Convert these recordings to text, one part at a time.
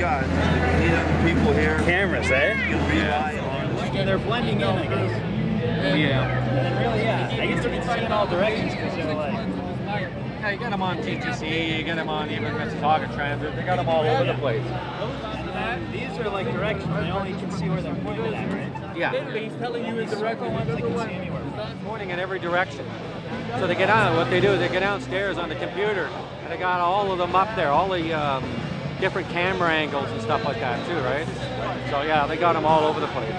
got. You need other people here. Cameras, eh? Yeah, they're blending in, I guess. Yeah. And really, yeah, I guess you can see in all directions because they're like... Yeah, you got them on TTC, you got them on even Mississauga Transit, they got them all over the place. These are like directions, they only can see where they're pointed at, right? Yeah. He's telling you in direction, they can see anywhere. Pointing in every direction. So they get on, what they do is they get downstairs on the computer, and they got all of them up there, all the different camera angles and stuff like that too, right? So yeah, they got them all over the place.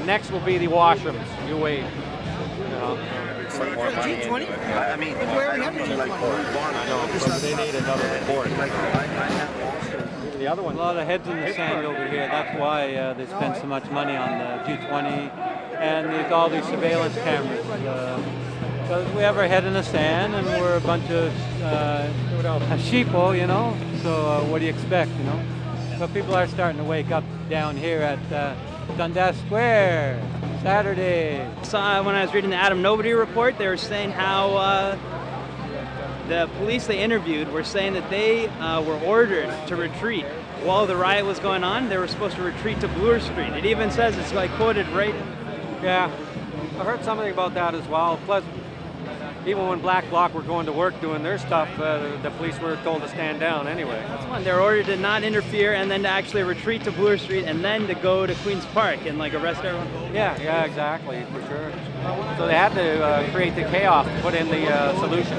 Next will be the washrooms. You wait. You know. Put more money into it. I mean, where we have to like I know, but they need another report. The other one. A lot of heads in the sand over here. That's why they spend so much money on the G20 and all these surveillance cameras. Because we have our head in the sand and we're a bunch of sheeple, you know. So what do you expect, you know? But people are starting to wake up down here at Dundas Square, Saturday. When I was reading the Adam Nobody report, they were saying how the police they interviewed were saying that they were ordered to retreat. While the riot was going on, they were supposed to retreat to Bloor Street. It even says, it's like quoted right in. Yeah, I heard something about that as well. Plus, even when Black Bloc were going to work doing their stuff, the police were told to stand down anyway. That's one. They were ordered to not interfere and then to actually retreat to Bloor Street and then to go to Queen's Park and like arrest everyone. Yeah, exactly, for sure. So they had to create the chaos to put in the solution.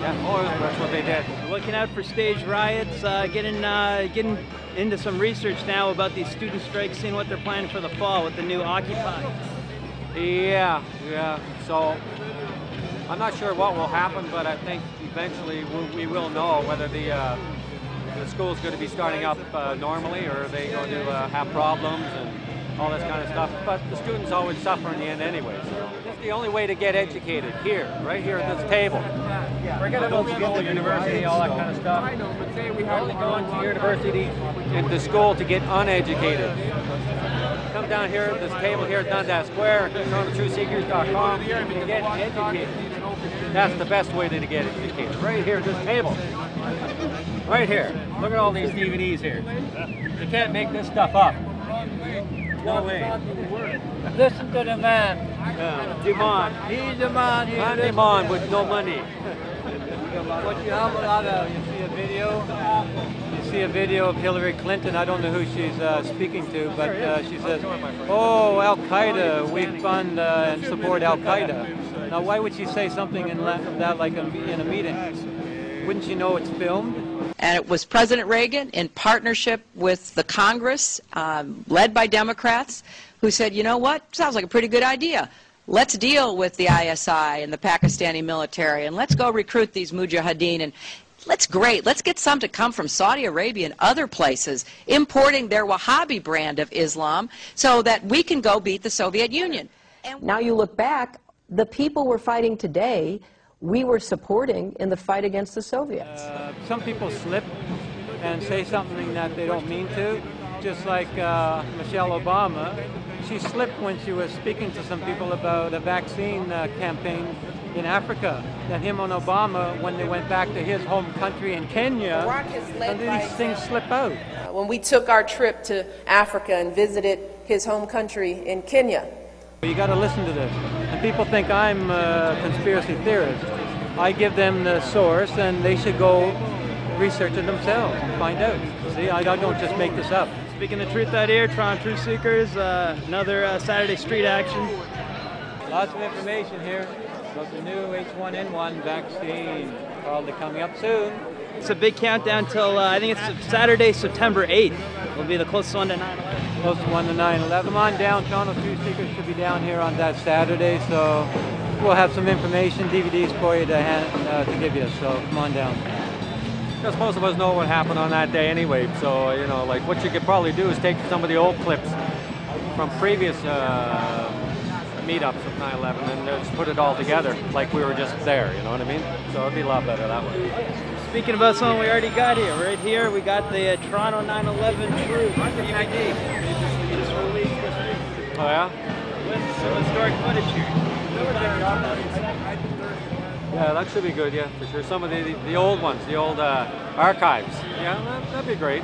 Yeah, that's what they did. Looking out for staged riots, getting into some research now about these student strikes, seeing what they're planning for the fall with the new Occupy. Yeah. So I'm not sure what will happen, but I think eventually we will know whether the school's going to be starting up normally, or are they going to have problems and all this kind of stuff. But the students always suffer in the end anyway. So it's the only way to get educated here, right here at this table. Forget about school, university, all that kind of stuff. We're only going to university and to school to get uneducated. Come down here at this table here at Dundas Square, TorontoTruthSeekers.com, and get educated. That's the best way to get educated. Right here at this table. Right here. Look at all these DVDs here. You can't make this stuff up. No way. Listen to the man. Demand. He's the man. Man demand with no money. What you have a lot of, you see a video of Hillary Clinton. I don't know who she's speaking to, but she says, "Oh, Al Qaeda, we fund and support Al Qaeda." Now, why would she say something in that like in a meeting? Wouldn't she know it's filmed? And it was President Reagan in partnership with the Congress, led by Democrats, who said, you know what, sounds like a pretty good idea. Let's deal with the ISI and the Pakistani military, and let's go recruit these mujahideen. And let's get some to come from Saudi Arabia and other places, importing their Wahhabi brand of Islam so that we can go beat the Soviet Union. And now you look back, the people we're fighting today, we were supporting in the fight against the Soviets. Some people slip and say something that they don't mean to, just like Michelle Obama. She slipped when she was speaking to some people about a vaccine campaign in Africa. Then him and Obama, when they went back to his home country in Kenya, these things slip out. When we took our trip to Africa and visited his home country in Kenya. You got to listen to this. And people think I'm a conspiracy theorist. I give them the source, and they should go research it themselves and find out. See, I don't just make this up. Speaking the truth out here, Toronto Truth Seekers, another Saturday street action. Lots of information here about the new H1N1 vaccine, probably coming up soon. It's a big countdown till, I think it's Saturday, September 8th. It'll be the closest one to 9/11. Closest one to 9/11. Come on down, Toronto Truth Seekers should be down here on that Saturday, so we'll have some information, DVDs for you to give you, so come on down. Because most of us know what happened on that day anyway, so, you know, like what you could probably do is take some of the old clips from previous meetups of 9/11 and just put it all together like we were just there, you know what I mean? So it'd be a lot better that way. Speaking about something we already got here, right here we got the Toronto 9/11 Truth DVD. Just released this week. Oh yeah? With some historic footage here. Yeah, that should be good. Yeah, for sure. Some of the old ones, the old archives. Yeah, that'd be great.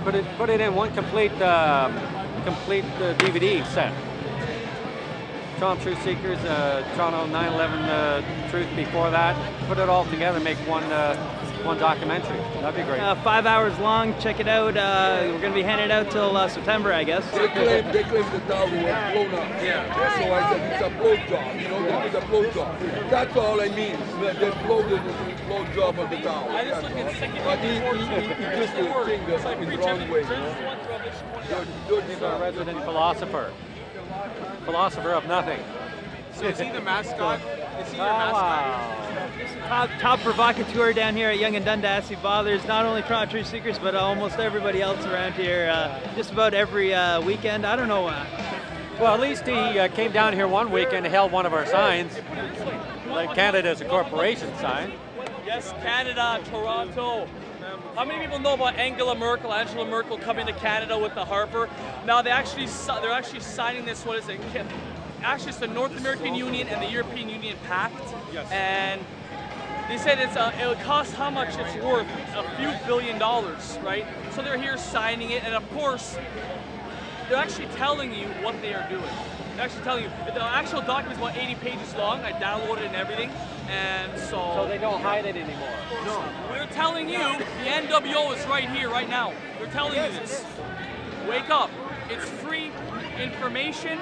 Put it in one complete DVD set. Toronto Truth Seekers, Toronto 9/11 Truth before that. Put it all together, make one documentary. That'd be great. 5 hours long. Check it out. We're going to be handing it out till September, I guess. They claim the tower was blown up. Yeah. So I said it's a blow job. You know, it's a blow job. That's all I mean. They blow the blow job of the tower. I just look at second. But he just think in the wrong way. He's a resident philosopher. Philosopher of nothing. So is he the mascot? Is he your mascot? Top provocateur down here at Yonge and Dundas. He bothers not only Toronto Truth Seekers, but almost everybody else around here just about every weekend. I don't know. Well, at least he came down here one weekend and held one of our signs, like Canada's a corporation sign. Yes, Canada, Toronto. How many people know about Angela Merkel coming to Canada with the Harper? Now they're actually signing this. What is it? Actually, it's the North American Union and the European Union Pact. Yes. And they said it would cost how much it's worth, a few $1 billion, right? So they're here signing it, and of course, they're actually telling you what they are doing. They're actually telling you. The actual document's about 80 pages long. I downloaded it and everything, and so they don't hide it anymore. No, we're telling you the NWO is right here, right now. They're telling you this. Wake up. It's free information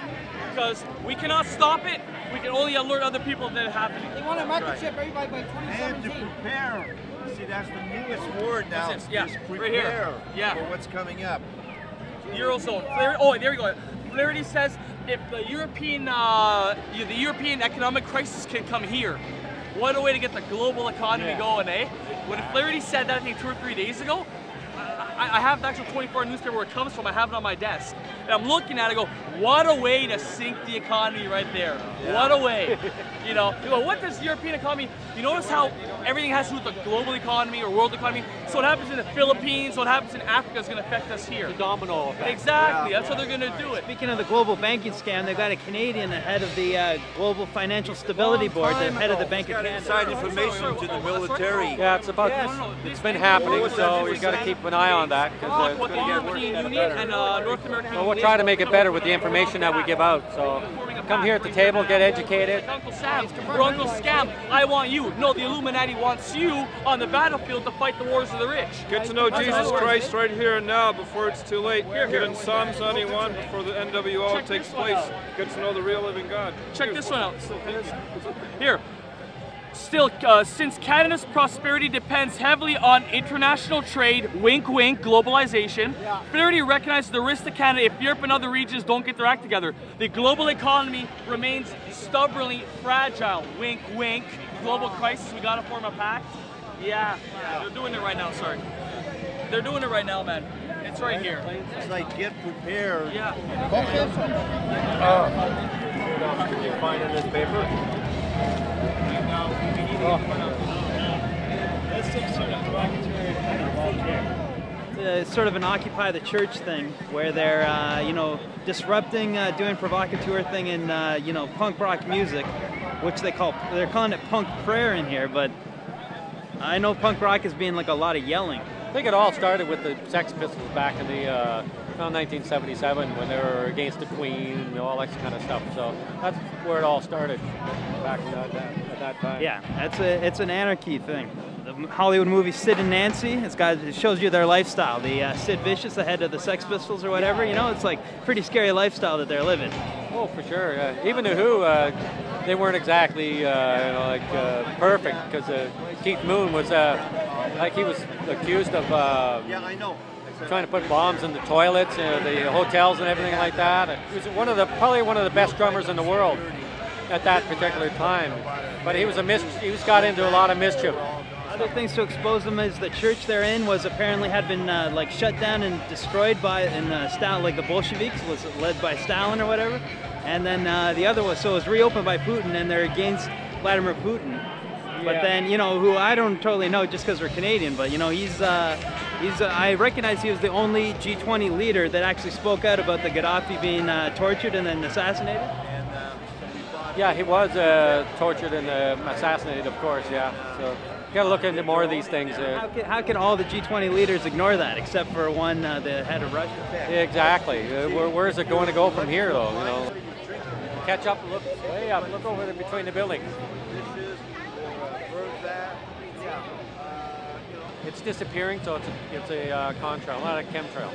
because we cannot stop it. We can only alert other people that it's happening. They want to microchip everybody by 2017. And to prepare. See, that's the newest word now. Yeah, prepare right here. Yeah. For what's coming up. Eurozone. Oh, there we go. Flaherty says if the European economic crisis can come here, what a way to get the global economy going, eh? When Flaherty said that, I think 2 or 3 days ago, I have the actual 24-hour newspaper where it comes from. I have it on my desk. And I'm looking at it, I go, what a way to sink the economy right there. Yeah. What a way. You go, what does the European economy, you notice how everything has to do with the global economy or world economy? So what happens in the Philippines, what happens in Africa is going to affect us here. The domino effect. Exactly. That's how they're going to do it. Speaking of the global banking scam, they've got a Canadian ahead of the Global Financial Stability Board, the head of the Bank of Canada. Inside information to the military. Yeah, it's about. It's been happening, so you got to keep an eye on that because it's what going the to get worse European and Union better. and North American Well, we'll try to make it better with the information that we give out. So come here at the table, get educated. Uncle Sam, or Uncle Scam, I want you. No, the Illuminati wants you on the battlefield to fight the wars of the rich. Get to know Jesus Christ right here and now before it's too late. Get in Psalms 91 before the NWO takes place. Get to know the real living God. Check this one out. Here. Still, since Canada's prosperity depends heavily on international trade, wink wink, globalization, Flaherty recognizes the risk to Canada if Europe and other regions don't get their act together. The global economy remains stubbornly fragile, wink wink. Global crisis, we gotta form a pact. Yeah, they're doing it right now, sorry. They're doing it right now, man. It's right here. It's like get prepared. Yeah. Did you find in this paper? It's sort of an Occupy the Church thing, where they're, disrupting, doing provocateur thing in, punk rock music, which they're calling it punk prayer in here, but I know punk rock is being like a lot of yelling. I think it all started with the Sex Pistols back in the 1977 when they were against the Queen and all that kind of stuff. So that's where it all started back at that time. Yeah, it's an anarchy thing. The Hollywood movie Sid and Nancy, it shows you their lifestyle. The Sid Vicious, the head of the Sex Pistols or whatever, it's like pretty scary lifestyle that they're living. Oh, for sure. Even the Who, they weren't exactly perfect because Keith Moon was he was accused of trying to put bombs in the toilets, the hotels and everything like that. He was probably one of the best drummers in the world at that particular time. But he got into a lot of mischief. Other things to expose them is the church they're in had been shut down and destroyed Stalin, like the Bolsheviks, was led by Stalin or whatever. And then the other was reopened by Putin, and they're against Vladimir Putin. But then, who I don't totally know just because we're Canadian, but I recognize he was the only G20 leader that actually spoke out about the Gaddafi being tortured and then assassinated. Yeah, he was tortured and assassinated, of course, yeah. So you got to look into more of these things. How can all the G20 leaders ignore that, except for one, the head of Russia? Yeah, exactly. Where is it going to go from here, though? You know, catch up, look way up, look over there between the buildings. It's disappearing, so it's a contrail, not a chemtrail.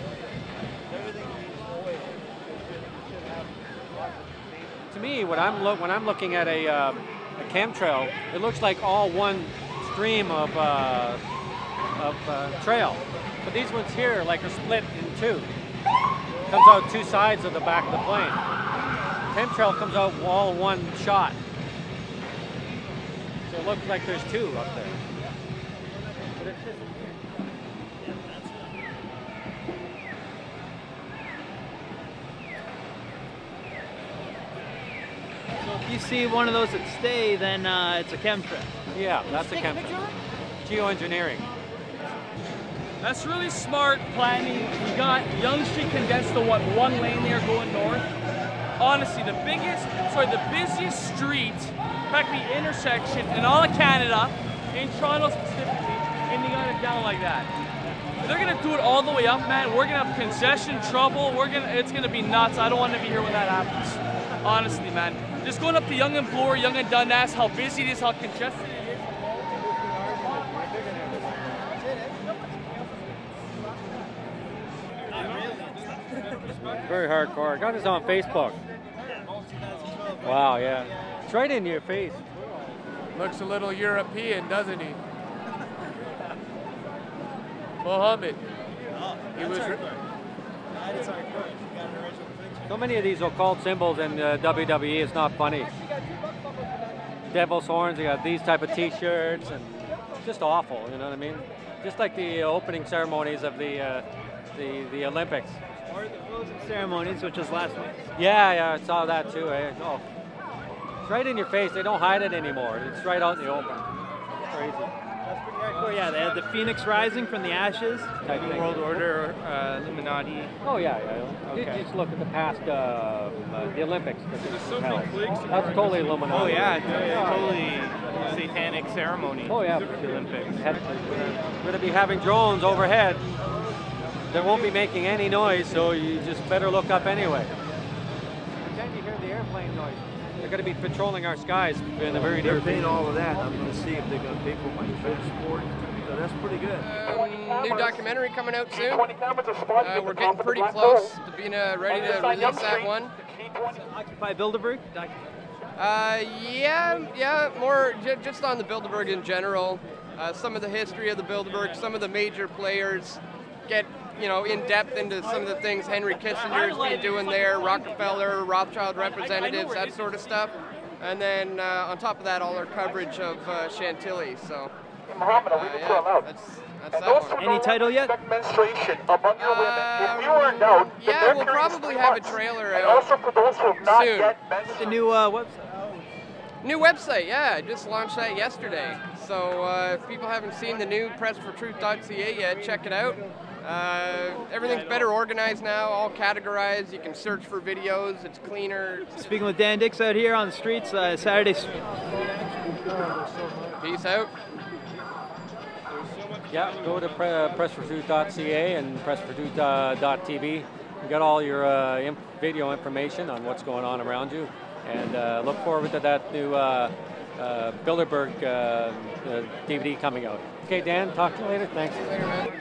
To me, when I'm looking at a chemtrail, it looks like all one stream of trail. But these ones here, like, are split in two. Comes out two sides of the back of the plane. Chemtrail comes out all one shot. So it looks like there's two up there. But it's just, If you see one of those that stay, then it's a chemtrail. yeah, that's a chemtrail. Geoengineering. That's really smart planning. You got Yonge Street condensed to what, one lane there going north. Honestly, the busiest street, practically intersection in all of Canada, in Toronto specifically, and you got it down like that. They're gonna do it all the way up, man. We're gonna have congestion trouble. It's gonna be nuts. I don't want to be here when that happens. Honestly, man. Just going up to Yonge and Bloor, Yonge and Dundas, how busy it is, how congested it is. Very hardcore. Got this on Facebook. Wow, yeah. It's right in your face. Looks a little European, doesn't he? Mohammed. He was. So many of these occult symbols in WWE, it's not funny. Devil's horns, you got these type of t-shirts, and it's just awful, you know what I mean? Just like the opening ceremonies of the Olympics. Or the closing ceremonies, which was last week. Yeah, I saw that too. Eh? Oh, it's right in your face. They don't hide it anymore. It's right out in the open. It's crazy. That's pretty hardcore. Yeah, they had the Phoenix Rising from the ashes. New World Order, Illuminati. Oh yeah. Okay. You just look at the past, the Olympics. There's so many cliques. That's totally Illuminati. Oh yeah, totally satanic ceremony. Oh yeah. The Olympics. We're going to be having drones overhead. They won't be making any noise, so you just better look up anyway. Pretend you hear the airplane noise. They're going to be patrolling our skies in the very near future. They're paying all of that. I'm going to see if they're going to pay for my transport. So that's pretty good. New documentary coming out soon. We're getting pretty close to being ready to release that one. Occupy Bilderberg? Yeah, more just on the Bilderberg in general. Some of the history of the Bilderberg, some of the major players, get in depth into some of the things Henry Kissinger's been doing there, Rockefeller, Rothschild representatives, that sort of stuff. And then on top of that, all our coverage of Chantilly. So, yeah, that's that one. Any title yet? Yeah, we'll probably have a trailer out soon. The new website? New website, yeah, I just launched that yesterday. So if people haven't seen the new pressfortruth.ca yet, check it out. Everything's better organized now, all categorized. You can search for videos, it's cleaner. Speaking with Dan Dix out here on the streets, Saturday. Peace out. Yeah, go to pressfortruth.ca and pressfortruth.tv. You got all your video information on what's going on around you. And look forward to that new Bilderberg DVD coming out. Okay, Dan, talk to you later. Thanks. Later, man.